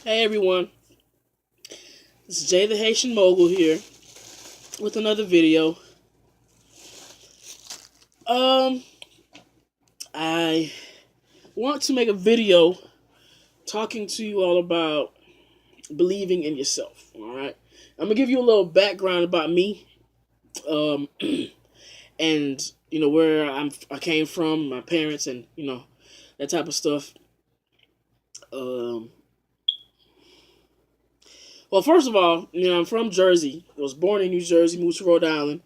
Hey everyone, this is Jay the Haitian Mogul here with another video. Um, I want to make a video talking to you all about believing in yourself. All right, I'm gonna give you a little background about me, um, and where I came from, my parents, and that type of stuff. Um, well, first of all, I'm from Jersey. I was born in New Jersey, moved to Rhode Island.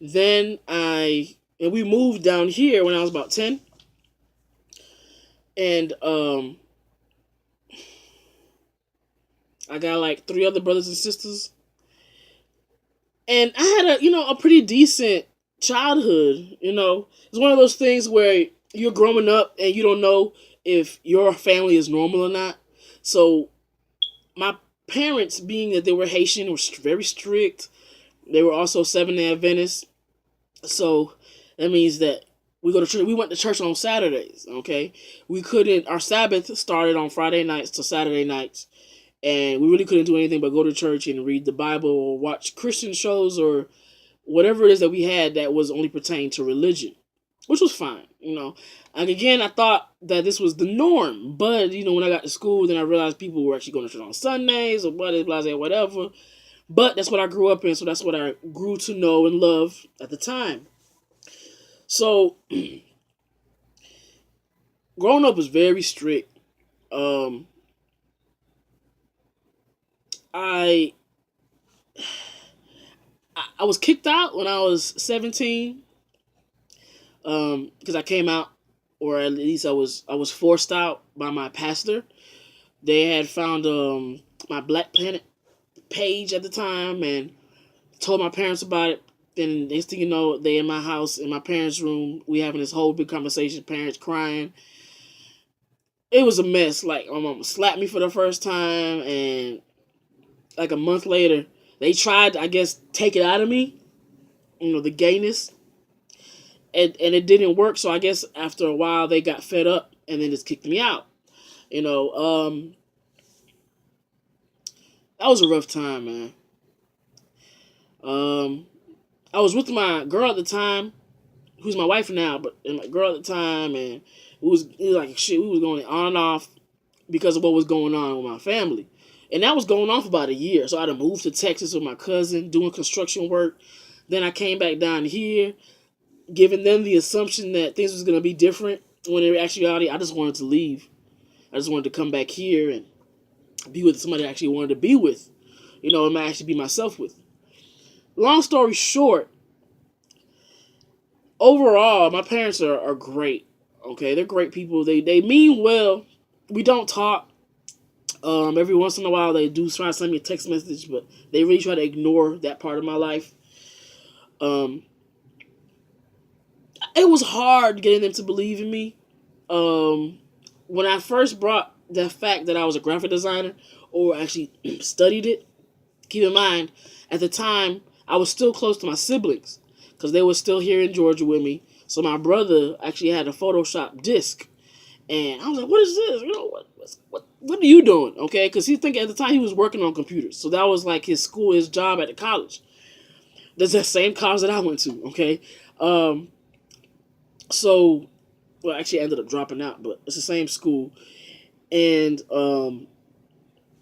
Then we moved down here when I was about 10. And I got like three other brothers and sisters. And I had a pretty decent childhood. It's one of those things where you're growing up and you don't know if your family is normal or not. So my parents, being that they were Haitian, were very strict. They were also Seventh-day Adventists. So that means that we go to church. We went to church on Saturdays. Okay, we couldn't. Our Sabbath started on Friday nights to Saturday nights, and we really couldn't do anything but go to church and read the Bible or watch Christian shows or whatever it is that we had that was only pertained to religion, which was fine. And again, I thought that this was the norm, but when I got to school, then I realized people were actually going to church on Sundays or blah blah blah whatever. But that's what I grew up in, so that's what I grew to know and love at the time. So growing up was very strict. Um, I I was kicked out when I was 17 because I came out, or at least I was forced out by my pastor. They had found my Black Planet page at the time and told my parents about it. Then next thing you know, they in my house in my parents' room. We having this whole big conversation. Parents crying. It was a mess. Like my mom slapped me for the first time, and like a month later, they tried, I guess, take it out of me. The gayness, and it didn't work. So I guess after a while, they got fed up and then just kicked me out. You know, um, that was a rough time, man. Um, I was with my girl at the time, who's my wife now, but and my girl at the time, and it was like shit. We was going on and off because of what was going on with my family. And that was going on for about a year. So I had to move to Texas with my cousin doing construction work. Then I came back down here, giving them the assumption that things was gonna be different. When in actuality, I just wanted to leave. I just wanted to come back here and be with somebody I actually wanted to be with. And I actually be myself with. Long story short, overall, my parents are great. Okay, they're great people. They mean well. We don't talk. Every once in a while, they do try to send me a text message, but they really try to ignore that part of my life. Um, it was hard getting them to believe in me. Um, when I first brought the fact that I was a graphic designer, or actually studied it, keep in mind, at the time, I was still close to my siblings because they were still here in Georgia with me. So my brother actually had a Photoshop disc, and I was like, "What is this? What are you doing?" Okay, because he think at the time he was working on computers, so that was like his school, his job at the college. That's the same college that I went to. Okay, um, so well, actually, I ended up dropping out, but it's the same school, and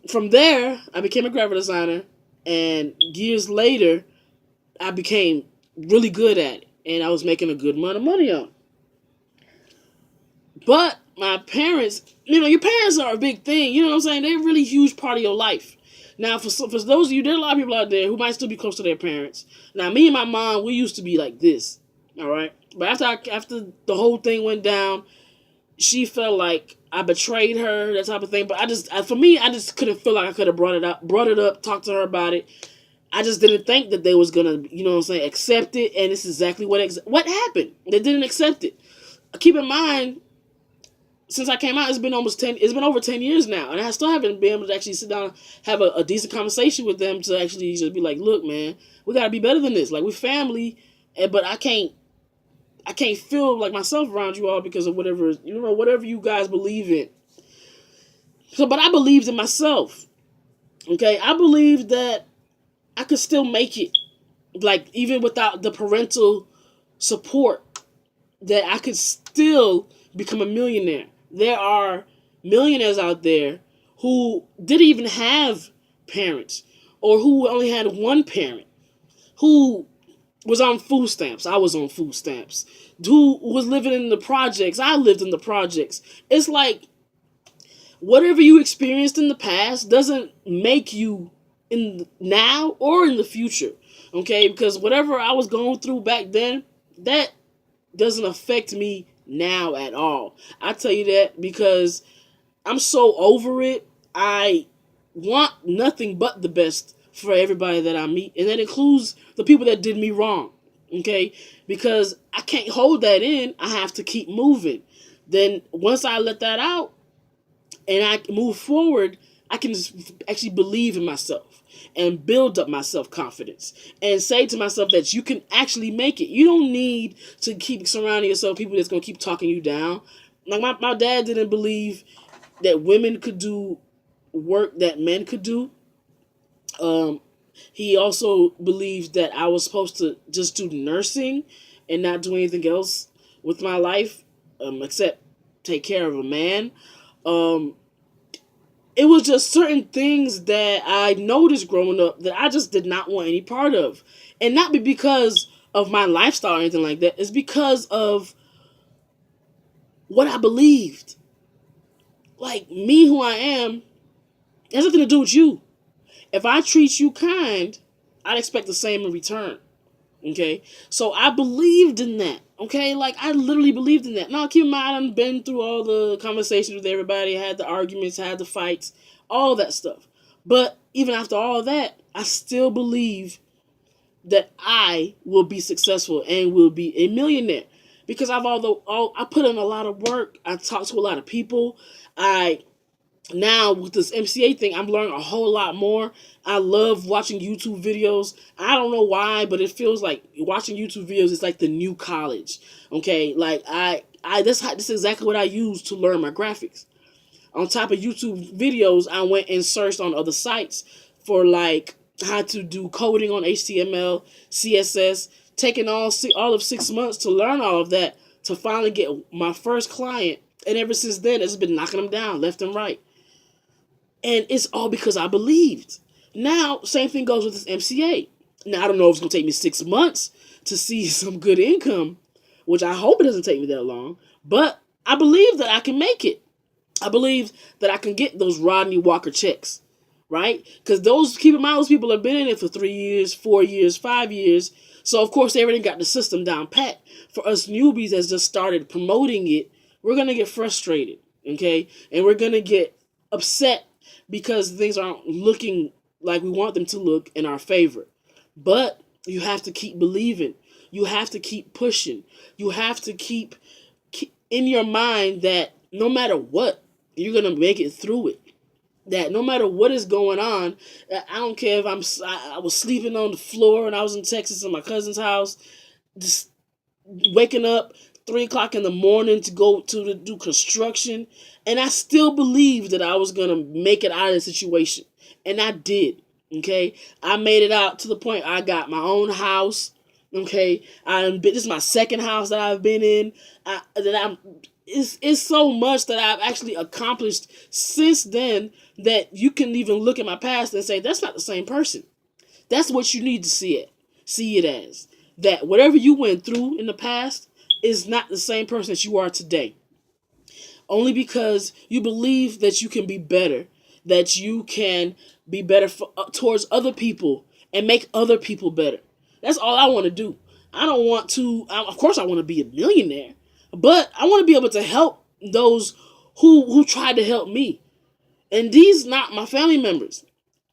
from there, I became a graphic designer, and years later, I became really good at it, and I was making a good amount of money on it. But my parents, your parents are a big thing. You know what I'm saying? They're a really huge part of your life. Now, for those of you, there are a lot of people out there who might still be close to their parents. Now, me and my mom, we used to be like this, all right. But after the whole thing went down, she felt like I betrayed her, that type of thing. But for me, I just couldn't feel like I could have brought it up, talked to her about it. I just didn't think that they was gonna, what I'm saying, accept it, and it's exactly what happened. They didn't accept it. Keep in mind, since I came out, it's been almost 10. It's been over 10 years now, and I still haven't been able to actually sit down, and have a decent conversation with them to actually just be like, look, man, we gotta be better than this. Like, we're family, but I can't feel like myself around you all because of whatever you guys believe in. So, but I believed in myself. Okay, I believed that I could still make it, like even without the parental support, that I could still become a millionaire. There are millionaires out there who didn't even have parents, or who only had one parent, who was on food stamps. I was on food stamps. Who was living in the projects. I lived in the projects. It's like whatever you experienced in the past doesn't make you in now or in the future. Okay, because whatever I was going through back then, that doesn't affect me now at all. I tell you that because I'm so over it. I want nothing but the best for everybody that I meet, and that includes the people that did me wrong. Okay, because I can't hold that in. I have to keep moving. Then once I let that out and I move forward, I can actually believe in myself and build up my self confidence and say to myself that you can actually make it. You don't need to keep surrounding yourself with people that's going to keep talking you down. Like my dad didn't believe that women could do work that men could do. Um, he also believed that I was supposed to just do nursing and not do anything else with my life, except take care of a man. Um, it was just certain things that I noticed growing up that I just did not want any part of. And not be because of my lifestyle or anything like that. It's because of what I believed. Like, me, who I am, has nothing to do with you. If I treat you kind, I'd expect the same in return. Okay? So I believed in that. Okay? Like, I literally believed in that. Now, keep in mind, I've been through all the conversations with everybody, had the arguments, had the fights, all that stuff. But even after all that, I still believe that I will be successful and will be a millionaire. Because I put in a lot of work. I talked to a lot of people. Now with this MCA thing, I'm learning a whole lot more. I love watching YouTube videos. I don't know why, but it feels like watching YouTube videos is like the new college. Okay, like this is exactly what I use to learn my graphics. On top of YouTube videos, I went and searched on other sites for like how to do coding on HTML, CSS, taking all of 6 months to learn all of that to finally get my first client. And ever since then, it's been knocking them down left and right. And it's all because I believed. Now, same thing goes with this MCA. Now, I don't know if it's going to take me 6 months to see some good income, which I hope it doesn't take me that long. But I believe that I can make it. I believe that I can get those Rodney Walker checks, right? Because keep in mind, those people have been in it for 3 years, 4 years, 5 years. So, of course, they already got the system down pat. For us newbies that's just started promoting it, we're going to get frustrated, okay? And we're going to get upset because things aren't looking like we want them to look in our favor. But you have to keep believing. You have to keep pushing. You have to keep in your mind that no matter what, you're going to make it through it. That no matter what is going on, I don't care if I was sleeping on the floor and I was in Texas in my cousin's house, just waking up 3 o'clock in the morning to go to do construction, and I still believed that I was going to make it out of the situation. And I did. Okay. I made it out to the point I got my own house. Okay. This is my second house that I've been in. It's so much that I've actually accomplished since then that you can even look at my past and say, that's not the same person. That's what you need to see it as. That whatever you went through in the past is not the same person that you are today. Only because you believe that you can be better, that you can be better towards other people and make other people better. That's all I want to do. I don't want to, of course I want to be a millionaire, but I want to be able to help those who tried to help me. And these not my family members.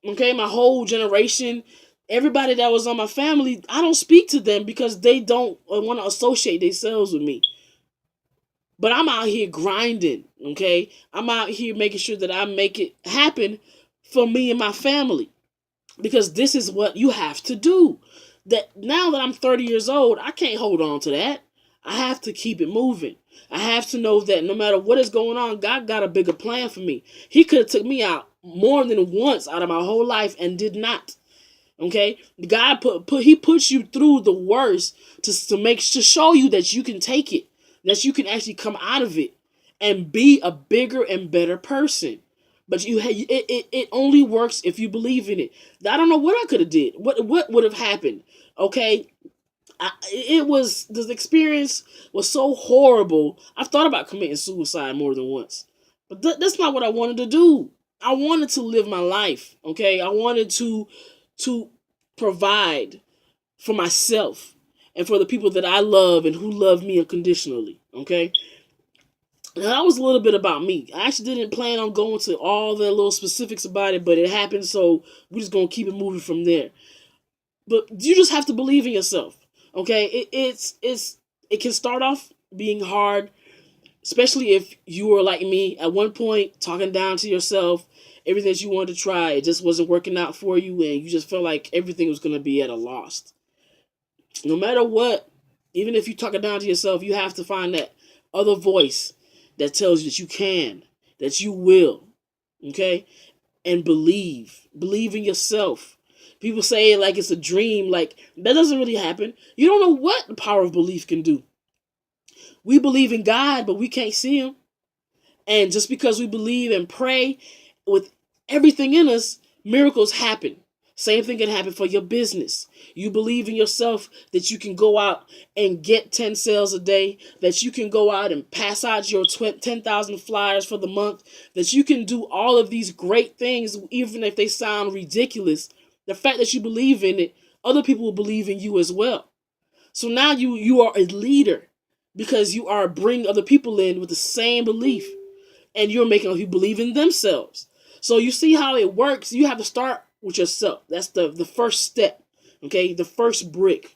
Okay, my whole generation, everybody that was on my family, I don't speak to them because they don't want to associate themselves with me. But I'm out here grinding, okay? I'm out here making sure that I make it happen for me and my family. Because this is what you have to do. That now that I'm 30 years old, I can't hold on to that. I have to keep it moving. I have to know that no matter what is going on, God got a bigger plan for me. He could have took me out more than once out of my whole life and did not. Okay, God he puts you through the worst to show you that you can take it, that you can actually come out of it and be a bigger and better person. But it only works if you believe in it. I don't know what I could have did. What would have happened? Okay, it was the experience was so horrible. I've thought about committing suicide more than once, but that's not what I wanted to do. I wanted to live my life. Okay, I wanted to provide for myself and for the people that I love and who love me unconditionally. Okay, now that was a little bit about me. I actually didn't plan on going to all the little specifics about it, but it happened, so we're just gonna keep it moving from there. But you just have to believe in yourself. Okay, it can start off being hard, especially if you were like me at one point, talking down to yourself, everything that you wanted to try, it just wasn't working out for you, and you just felt like everything was going to be at a loss. No matter what, even if you talk it down to yourself, you have to find that other voice that tells you that you can, that you will, okay? And believe in yourself. People say it like it's a dream, like that doesn't really happen. You don't know what the power of belief can do. We believe in God, but we can't see him. And just because we believe and pray with everything in us, miracles happen. Same thing can happen for your business. You believe in yourself that you can go out and get 10 sales a day, that you can go out and pass out your 10,000 flyers for the month, that you can do all of these great things, even if they sound ridiculous. The fact that you believe in it, other people will believe in you as well. So now you are a leader because you are bringing other people in with the same belief, and you're making other people believe in themselves. So you see how it works. You have to start with yourself. That's the first step. Okay, the first brick.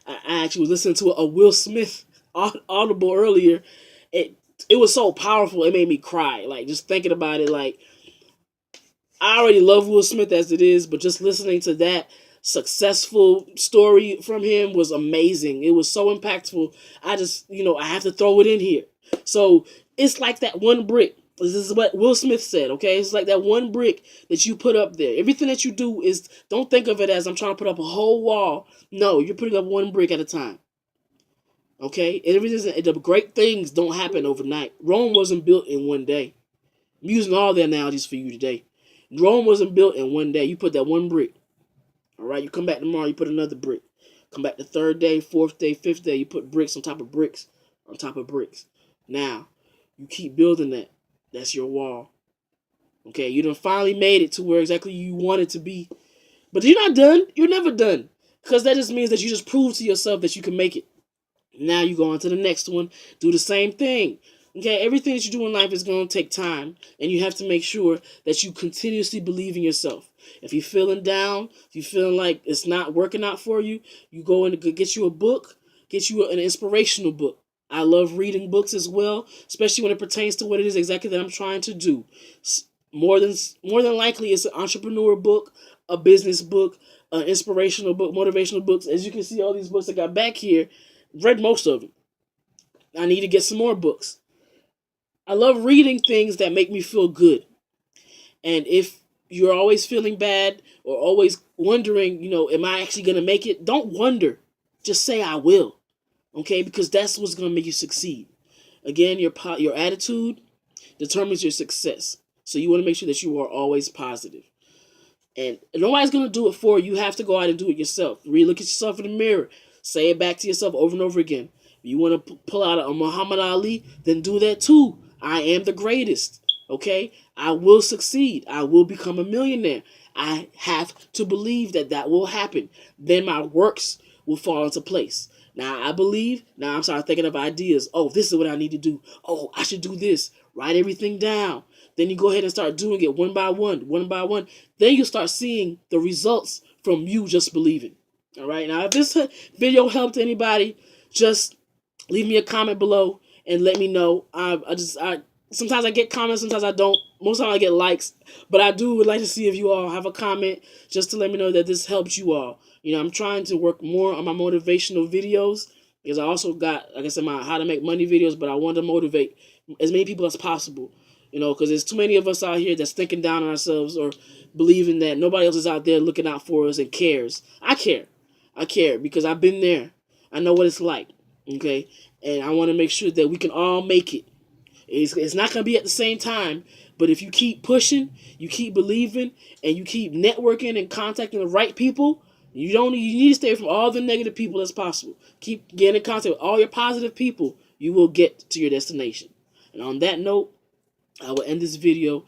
I actually was listening to a Will Smith audible earlier. It was so powerful. It made me cry. Like just thinking about it. Like I already love Will Smith as it is, but just listening to that successful story from him was amazing. It was so impactful. I just, I have to throw it in here. So it's like that one brick. This is what Will Smith said, okay? It's like that one brick that you put up there. Everything that you do is, don't think of it as I'm trying to put up a whole wall. No, you're putting up one brick at a time. Okay? And the great things don't happen overnight. Rome wasn't built in one day. I'm using all the analogies for you today. Rome wasn't built in one day. You put that one brick. All right, you come back tomorrow, you put another brick. Come back the third day, fourth day, fifth day, you put bricks on top of bricks on top of bricks. Now, you keep building that. That's your wall. Okay, you done finally made it to where exactly you want it to be. But you're not done. You're never done. Because that just means that you just prove to yourself that you can make it. Now you go on to the next one. Do the same thing. Okay, everything that you do in life is going to take time. And you have to make sure that you continuously believe in yourself. If you're feeling down, if you're feeling like it's not working out for you, you go and get you a book, get you an inspirational book. I love reading books as well, especially when it pertains to what it is exactly that I'm trying to do. More than likely, it's an entrepreneur book, a business book, an inspirational book, motivational books. As you can see, all these books I got back here, read most of them. I need to get some more books. I love reading things that make me feel good. And if you're always feeling bad or always wondering, am I actually going to make it? Don't wonder. Just say I will. Okay? Because that's what's going to make you succeed. Again, your attitude determines your success. So you want to make sure that you are always positive. And nobody's going to do it for you. You have to go out and do it yourself. Really look at yourself in the mirror. Say it back to yourself over and over again. If you want to pull out a Muhammad Ali, then do that too. I am the greatest. Okay? I will succeed. I will become a millionaire. I have to believe that will happen. Then my works will fall into place. Now I believe. Now I'm starting thinking of ideas. Oh, this is what I need to do. Oh, I should do this. Write everything down. Then you go ahead and start doing it one by one by one. Then you start seeing the results from you just believing. All right. Now, if this video helped anybody, just leave me a comment below and let me know. I sometimes I get comments, sometimes I don't. Most of the time I get likes, but I would like to see if you all have a comment just to let me know that this helps you all. I'm trying to work more on my motivational videos because I also got, like I said, my how to make money videos, but I wanted to motivate as many people as possible. Because there's too many of us out here that's thinking down on ourselves or believing that nobody else is out there looking out for us and cares. I care. I care because I've been there. I know what it's like. Okay? And I want to make sure that we can all make it. It's not going to be at the same time, but if you keep pushing, you keep believing, and you keep networking and contacting the right people, you need to stay from all the negative people as possible. Keep getting in contact with all your positive people. You will get to your destination. And on that note, I will end this video,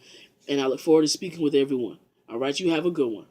and I look forward to speaking with everyone. All right, you have a good one.